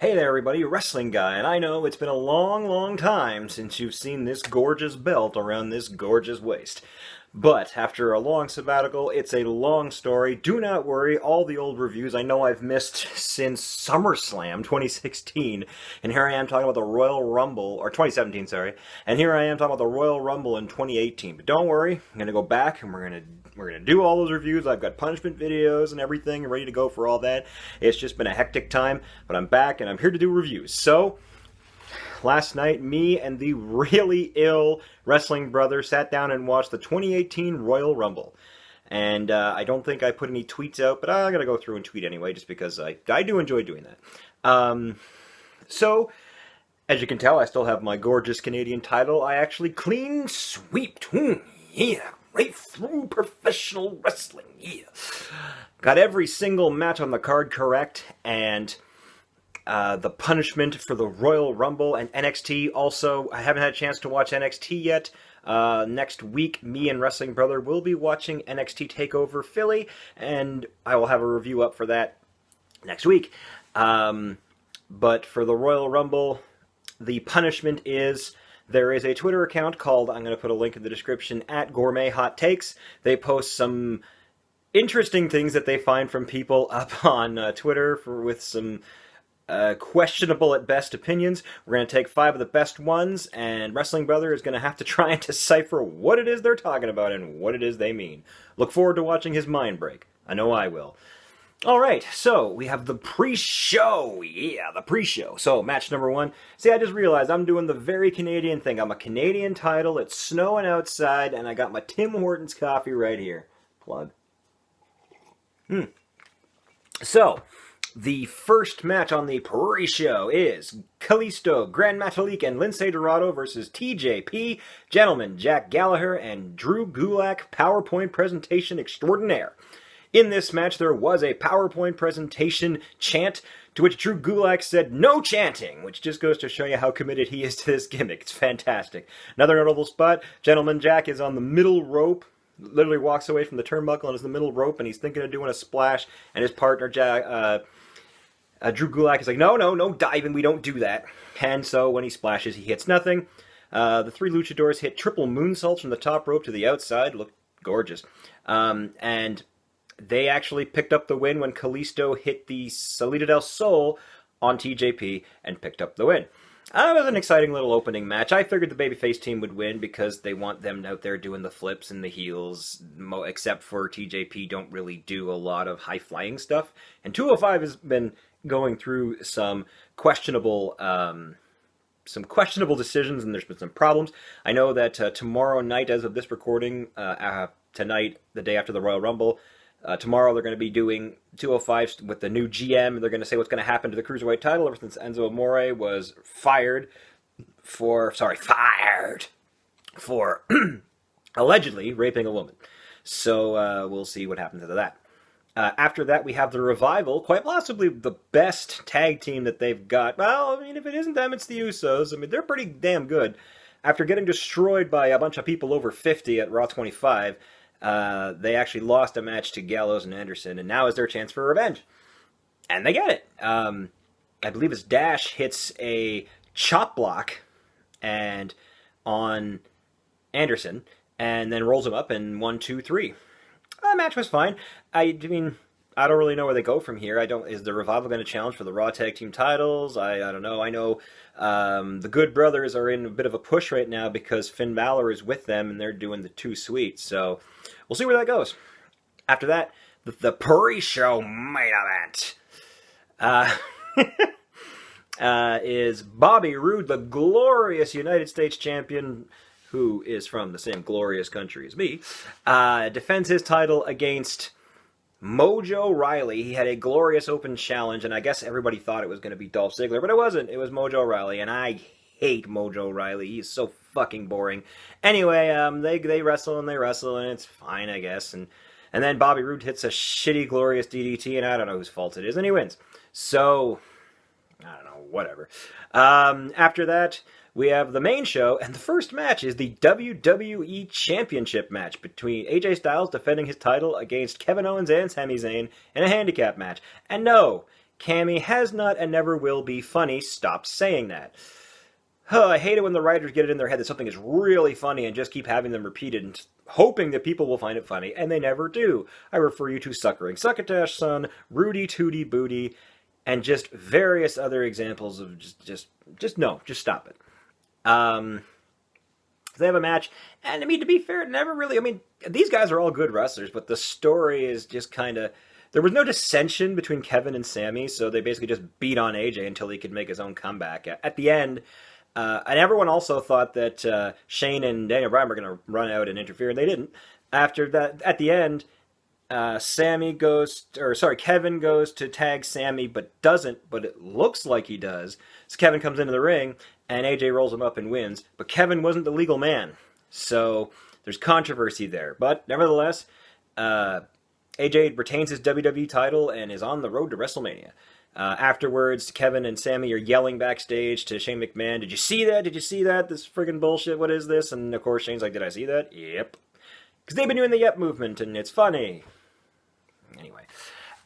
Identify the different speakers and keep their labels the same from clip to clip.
Speaker 1: Hey there everybody, Wrestling Guy, and I know it's been a long time since you've seen this gorgeous belt around this gorgeous waist. But after a long sabbatical, it's a long story. Do not worry, all the old reviews I know I've missed since SummerSlam 2016, and here I am talking about the Royal Rumble, or 2017, sorry, and here I am talking about the Royal Rumble in 2018. But don't worry, I'm going to go back and we're going to do all those reviews. I've got punishment videos and everything ready to go for all that. It's just been a hectic time, but I'm back and I'm here to do reviews. So, last night, me and the really ill wrestling brother sat down and watched the 2018 Royal Rumble. And I don't think I put any tweets out, but I'm going to go through and tweet anyway, just because I do enjoy doing that. So, as you can tell, I still have my gorgeous Canadian title. I actually clean sweeped. Yeah, right through professional wrestling. Yeah. Got every single match on the card correct, and the punishment for the Royal Rumble and NXT. Also, I haven't had a chance to watch NXT yet. Next week, me and Wrestling Brother will be watching NXT TakeOver Philly, and I will have a review up for that next week. But for the Royal Rumble, the punishment is there is a Twitter account called, I'm going to put a link in the description, at Gourmet Hot Takes. They post some interesting things that they find from people up on Twitter with some questionable at best opinions. We're going to take 5 of the best ones, and Wrestling Brother is going to have to try and decipher what it is they're talking about and what it is they mean. Look forward to watching his mind break. I know I will. Alright, so we have the pre-show. Yeah, the pre-show. So, match number 1. See, I just realized I'm doing the very Canadian thing. I'm a Canadian title, it's snowing outside, and I got my Tim Hortons coffee right here. Plug. So, the first match on the pre-show is Kalisto, Grand Metalik, and Lince Dorado versus TJP, Gentleman, Jack Gallagher, and Drew Gulak, PowerPoint presentation extraordinaire. In this match, there was a PowerPoint presentation chant, to which Drew Gulak said, "No chanting," which just goes to show you how committed he is to this gimmick. It's fantastic. Another notable spot, Gentleman Jack is on the middle rope, literally walks away from the turnbuckle and is in the middle rope, and he's thinking of doing a splash, and his partner, Drew Gulak is like, no diving, we don't do that. And so when he splashes, he hits nothing. The 3 luchadors hit triple moonsaults from the top rope to the outside. Looked gorgeous. And they actually picked up the win when Kalisto hit the Salida del Sol on TJP and picked up the win. It was an exciting little opening match. I figured the babyface team would win because they want them out there doing the flips and the heels, except for TJP don't really do a lot of high-flying stuff. And 205 has been going through some questionable decisions, and there's been some problems. I know that tomorrow night, as of this recording, tonight, the day after the Royal Rumble, tomorrow they're going to be doing 205 with the new GM, and they're going to say what's going to happen to the Cruiserweight title ever since Enzo Amore was fired for allegedly raping a woman. So we'll see what happens to that. After that, we have the Revival, quite possibly the best tag team that they've got. Well, I mean, if it isn't them, it's the Usos. I mean, they're pretty damn good. After getting destroyed by a bunch of people over 50 at Raw 25, they actually lost a match to Gallows and Anderson, and now is their chance for revenge. And they get it. I believe his Dash hits a chop block and on Anderson, and then rolls him up in 1, 2, 3. The match was fine. I mean, I don't really know where they go from here. Is the Revival going to challenge for the Raw Tag Team titles? I don't know. I know the Good Brothers are in a bit of a push right now because Finn Balor is with them and they're doing the 2 Sweet. So we'll see where that goes. After that, the pre-show main event is Bobby Roode, the glorious United States champion, who is from the same glorious country as me, defends his title against Mojo Rawley. He had a glorious open challenge, and I guess everybody thought it was going to be Dolph Ziggler, but it wasn't. It was Mojo Rawley, and I hate Mojo Rawley. He's so fucking boring. Anyway, they wrestle, and it's fine, I guess. And then Bobby Roode hits a shitty, glorious DDT, and I don't know whose fault it is, and he wins. So, I don't know, whatever. After that, we have the main show, and the first match is the WWE Championship match between AJ Styles defending his title against Kevin Owens and Sami Zayn in a handicap match. And no, Cammy has not and never will be funny. Stop saying that. Huh, I hate it when the writers get it in their head that something is really funny and just keep having them repeated and hoping that people will find it funny, and they never do. I refer you to Suckering Succotash Son, Rudy Tooty Booty, and just various other examples of just stop it. They have a match, and I mean, to be fair, never really, I mean, these guys are all good wrestlers, but the story is just kind of, there was no dissension between Kevin and Sammy, so they basically just beat on AJ until he could make his own comeback. At the end, and everyone also thought that Shane and Daniel Bryan were going to run out and interfere, and they didn't. After that, at the end, Kevin goes to tag Sammy, but doesn't, but it looks like he does. So Kevin comes into the ring, and AJ rolls him up and wins, but Kevin wasn't the legal man. So there's controversy there. But nevertheless, AJ retains his WWE title and is on the road to WrestleMania. Afterwards, Kevin and Sammy are yelling backstage to Shane McMahon, "Did you see that? Did you see that? This friggin' bullshit, what is this?" And of course Shane's like, "Did I see that?" "Yep." Because they've been doing the yep movement, and it's funny. Anyway,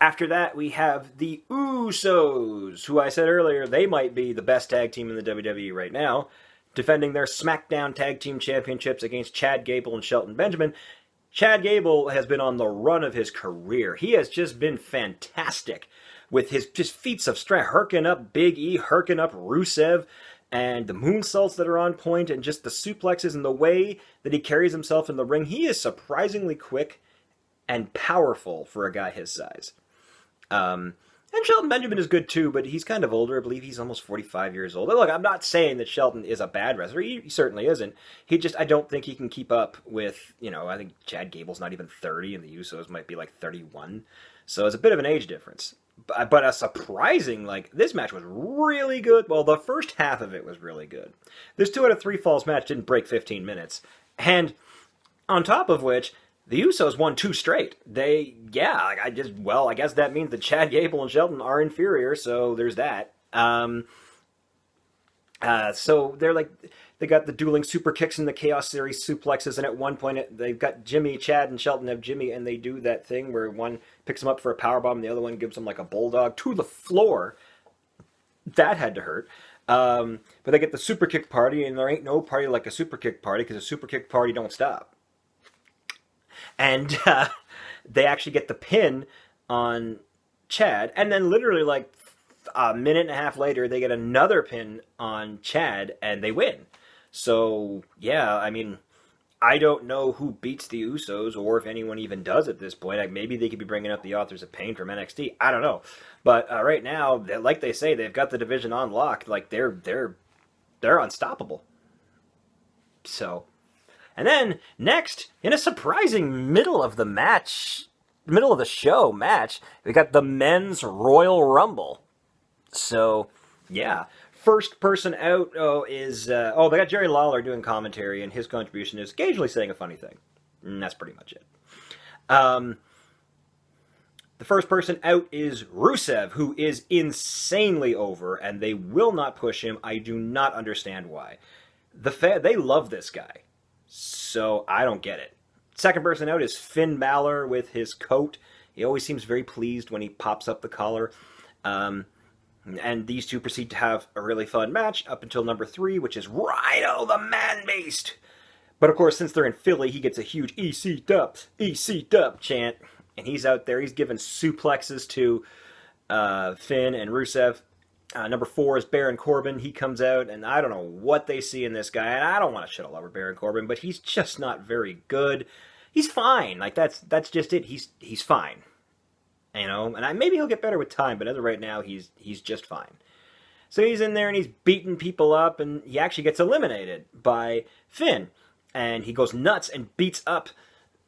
Speaker 1: after that, we have the Usos, who I said earlier, they might be the best tag team in the WWE right now, defending their SmackDown Tag Team Championships against Chad Gable and Shelton Benjamin. Chad Gable has been on the run of his career. He has just been fantastic with his just feats of strength, herking up Big E, herking up Rusev, and the moonsaults that are on point, and just the suplexes and the way that he carries himself in the ring. He is surprisingly quick and powerful for a guy his size. And Shelton Benjamin is good too, but he's kind of older. I believe he's almost 45 years old. And look, I'm not saying that Shelton is a bad wrestler. He certainly isn't. I don't think he can keep up with, I think Chad Gable's not even 30, and the Usos might be like 31. So it's a bit of an age difference. But a surprising, this match was really good. Well, the first half of it was really good. This 2 out of 3 falls match didn't break 15 minutes. And on top of which, the Usos won 2 straight. I guess that means that Chad Gable and Shelton are inferior, so there's that. So they got the dueling super kicks in the Chaos Series suplexes, and at one point they've got Chad and Shelton have Jimmy, and they do that thing where one picks him up for a powerbomb, and the other one gives him like a bulldog to the floor. That had to hurt. But they get the super kick party, and there ain't no party like a super kick party, because a super kick party don't stop. And they actually get the pin on Chad, and then literally a minute and a half later, they get another pin on Chad, and they win. So, yeah, I mean, I don't know who beats the Usos, or if anyone even does at this point. Maybe they could be bringing up the Authors of Pain from NXT. I don't know. But right now, like they say, they've got the division on lock. They're unstoppable. So, and then next, in a surprising middle of the show match, we got the Men's Royal Rumble. So, yeah. First person out is... they got Jerry Lawler doing commentary, and his contribution is occasionally saying a funny thing. And that's pretty much it. The first person out is Rusev, who is insanely over, and they will not push him. I do not understand why. They love this guy, so I don't get it. Second person out is Finn Balor with his coat. He always seems very pleased when he pops up the collar. And these two proceed to have a really fun match up until number 3, which is Rhino the Man-Beast. But of course, since they're in Philly, he gets a huge EC Dub chant. And he's out there, he's giving suplexes to Finn and Rusev. Number 4 is Baron Corbin. He comes out, and I don't know what they see in this guy. And I don't want to shit all over Baron Corbin, but he's just not very good. He's fine. That's just it. He's fine. And maybe he'll get better with time, but as of right now, he's just fine. So he's in there, and he's beating people up, and he actually gets eliminated by Finn. And he goes nuts and beats up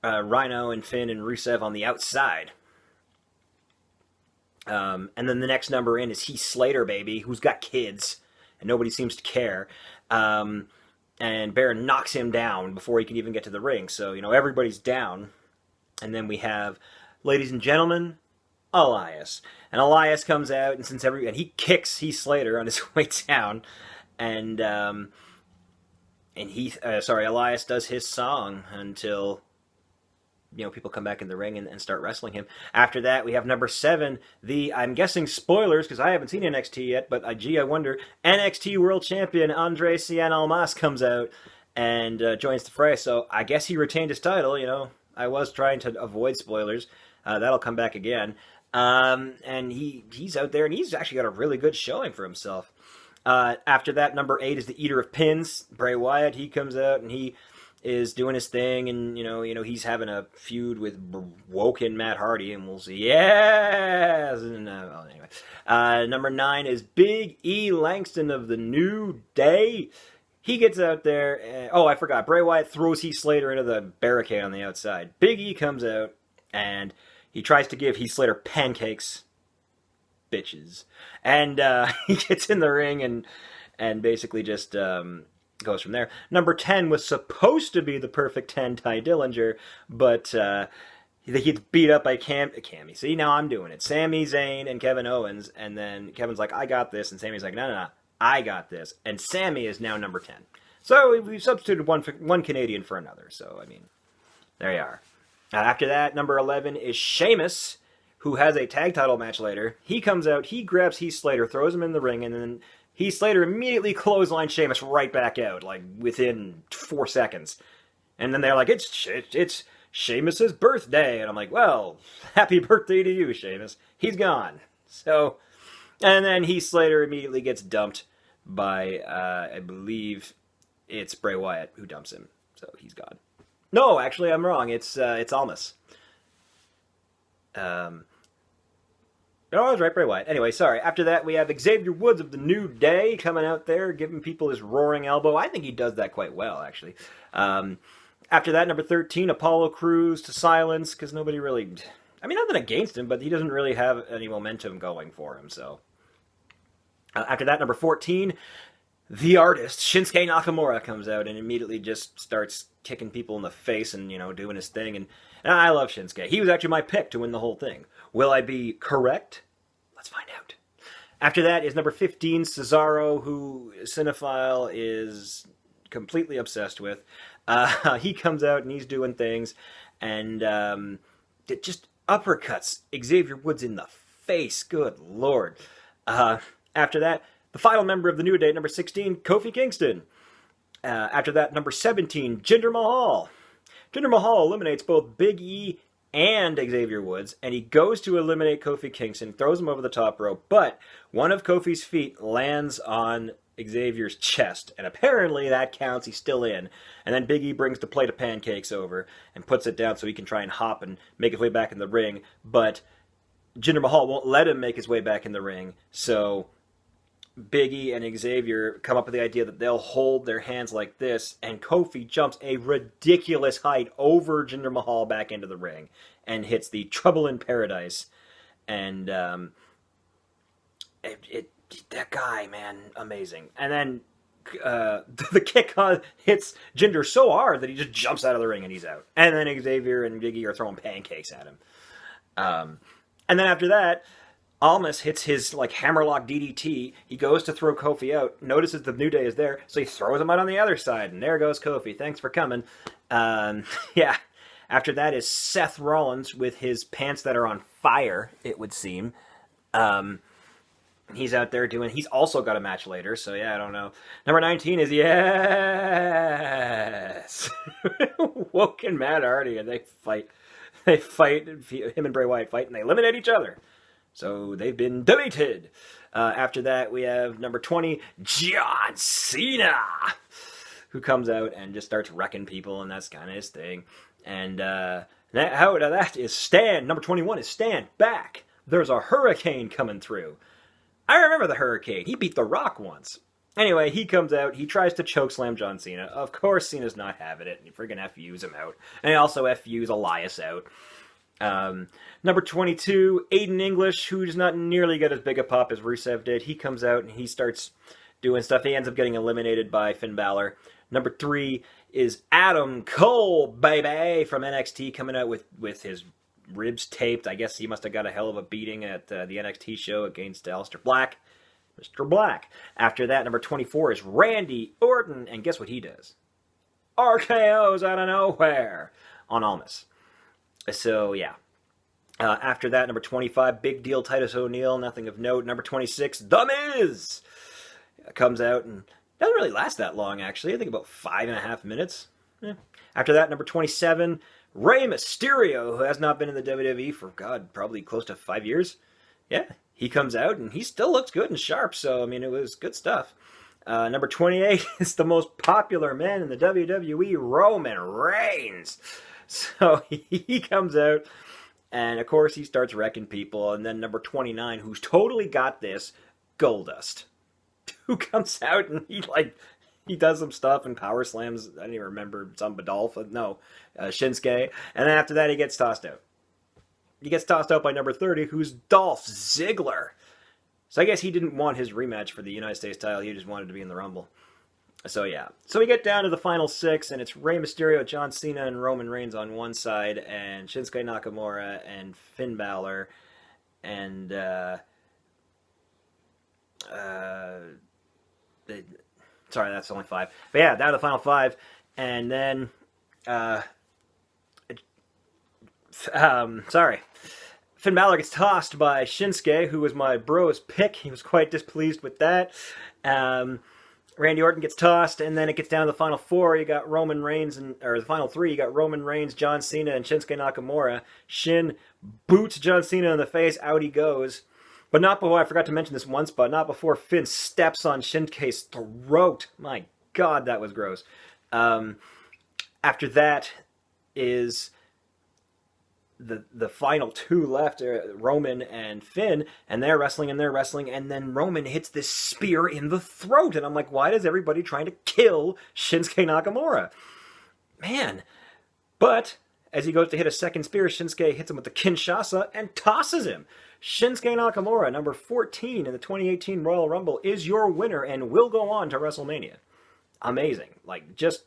Speaker 1: Rhino and Finn and Rusev on the outside. And then the next number in is Heath Slater, baby, who's got kids, and nobody seems to care. And Baron knocks him down before he can even get to the ring. So, everybody's down. And then we have, ladies and gentlemen, Elias. And Elias comes out, and he kicks Heath Slater on his way down, and Elias does his song until people come back in the ring and start wrestling him. After that, we have number 7, I'm guessing spoilers because I haven't seen NXT yet, but gee, I wonder, NXT World Champion Andre Cien Almas comes out and joins the fray. So I guess he retained his title. I was trying to avoid spoilers. That'll come back again. And he's out there, and he's actually got a really good showing for himself. After that, number 8 is the Eater of Pins, Bray Wyatt. He comes out, and he is doing his thing, and he's having a feud with Woken Matt Hardy, and we'll see. Yes! And, well, anyway. Number 9 is Big E Langston of the New Day. He gets out there, and, I forgot, Bray Wyatt throws Heath Slater into the barricade on the outside. Big E comes out, and he tries to give Heath Slater pancakes. Bitches. And he gets in the ring and basically just goes from there. Number 10 was supposed to be the Perfect 10, Ty Dillinger, but he gets beat up by Cammy. See, now I'm doing it. Sami Zayn and Kevin Owens, and then Kevin's like, I got this, and Sami's like, no, I got this. And Sami is now number 10. So we've substituted one Canadian for another. So, I mean, there you are. After that, number 11 is Sheamus, who has a tag title match later. He comes out, he grabs Heath Slater, throws him in the ring, and then Heath Slater immediately clotheslines Sheamus right back out, like within 4 seconds. And then they're like, it's Sheamus's birthday. And I'm like, well, happy birthday to you, Sheamus. He's gone. So, and then Heath Slater immediately gets dumped by, I believe it's Bray Wyatt who dumps him. So he's gone. No, actually, I'm wrong. It's Almas. No, I was right, Bray Wyatt. Anyway, sorry. After that, we have Xavier Woods of the New Day coming out there, giving people his roaring elbow. I think he does that quite well, actually. After that, number 13, Apollo Crews to silence, because nobody really... I mean, nothing against him, but he doesn't really have any momentum going for him, so... after that, number 14, the artist, Shinsuke Nakamura, comes out and immediately just starts kicking people in the face and, doing his thing. And I love Shinsuke. He was actually my pick to win the whole thing. Will I be correct? Let's find out. After that is number 15, Cesaro, who Cinephile is completely obsessed with. He comes out and he's doing things. And it just uppercuts Xavier Woods in the face. Good Lord. After that, the final member of the New Day, number 16, Kofi Kingston. After that, number 17, Jinder Mahal. Jinder Mahal eliminates both Big E and Xavier Woods, and he goes to eliminate Kofi Kingston, throws him over the top rope, but one of Kofi's feet lands on Xavier's chest, and apparently that counts, he's still in. And then Big E brings the plate of pancakes over and puts it down so he can try and hop and make his way back in the ring, but Jinder Mahal won't let him make his way back in the ring, so Big E and Xavier come up with the idea that they'll hold their hands like this, and Kofi jumps a ridiculous height over Jinder Mahal back into the ring and hits the Trouble in Paradise. And that guy, man, amazing. And then the kick hits Jinder so hard that he just jumps out of the ring and he's out. And then Xavier and Big E are throwing pancakes at him. And then after that, Almas hits his hammerlock DDT. He goes to throw Kofi out, notices the New Day is there, so he throws him out on the other side, and there goes Kofi. Thanks for coming. Yeah. After that is Seth Rollins with his pants that are on fire, it would seem. He's out there he's also got a match later, so yeah, I don't know. Number 19 is, yes! Woken Matt Hardy, and they fight. Him and Bray Wyatt fight, and they eliminate each other. So they've been deleted. After that, we have number 20, John Cena, who comes out and just starts wrecking people, and that's kind of his thing. And that is Stan. Number 21 is Stand Back. There's a hurricane coming through. I remember the hurricane. He beat The Rock once. Anyway, he comes out. He tries to chokeslam John Cena. Of course, Cena's not having it. He friggin' FUs him out. And he also FUs Elias out. Number 22, Aiden English, who does not nearly get as big a pop as Rusev did. He comes out and he starts doing stuff. He ends up getting eliminated by Finn Balor. Number 3 is Adam Cole, baby, from NXT, coming out with his ribs taped. I guess he must have got a hell of a beating at the NXT show against Aleister Black. Mr. Black. After that, number 24 is Randy Orton, and guess what he does? RKO's out of nowhere on Almas. So, yeah. After that, number 25, big deal Titus O'Neil, nothing of note. Number 26, The Miz comes out and doesn't really last that long, actually. I think about 5.5 minutes. Yeah. After that, number 27, Rey Mysterio, who has not been in the WWE for, God, probably close to 5 years. Yeah, he comes out and he still looks good and sharp, so, I mean, it was good stuff. Number 28 is the most popular man in the WWE, Roman Reigns. So he comes out, and of course he starts wrecking people. And then number 29, who's totally got this, Goldust, who comes out and he does some stuff and power slams. I don't even remember, some Badolf, no, Shinsuke. And then after that, he gets tossed out. He gets tossed out by number 30, who's Dolph Ziggler. So I guess he didn't want his rematch for the United States title. He just wanted to be in the Rumble. So yeah. So we get down to the final 6, and it's Rey Mysterio, John Cena, and Roman Reigns on one side, and Shinsuke Nakamura and Finn Balor, and sorry, that's only 5. But yeah, down to the final 5, and then sorry. Finn Balor gets tossed by Shinsuke, who was my bro's pick. He was quite displeased with that. Randy Orton gets tossed, and then it gets down to the final 4. You got Roman Reigns, or the final 3. You got Roman Reigns, John Cena, and Shinsuke Nakamura. Shin boots John Cena in the face. Out he goes. But not before, I forgot to mention this one spot, not before Finn steps on Shinsuke's throat. My God, that was gross. After that is the final 2 left, Roman and Finn, and they're wrestling, and then Roman hits this spear in the throat, and I'm like, why is everybody trying to kill Shinsuke Nakamura? Man. But as he goes to hit a second spear, Shinsuke hits him with the Kinshasa and tosses him. Shinsuke Nakamura, number 14 in the 2018 Royal Rumble, is your winner and will go on to WrestleMania. Amazing. Like, just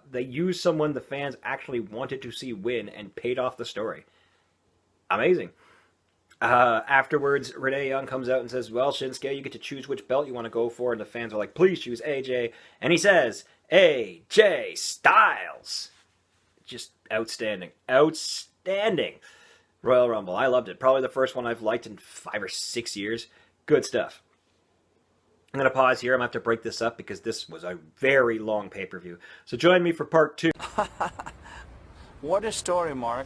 Speaker 1: they used someone the fans actually wanted to see win and paid off the story. Amazing. Afterwards, Renee Young comes out and says, well, Shinsuke, you get to choose which belt you want to go for. And the fans are like, please choose AJ. And he says, AJ Styles. Just outstanding. Outstanding. Royal Rumble. I loved it. Probably the first one I've liked in 5 or 6 years. Good stuff. I'm going to pause here. I'm going to have to break this up because this was a very long pay-per-view. So join me for part 2.
Speaker 2: What a story, Mark.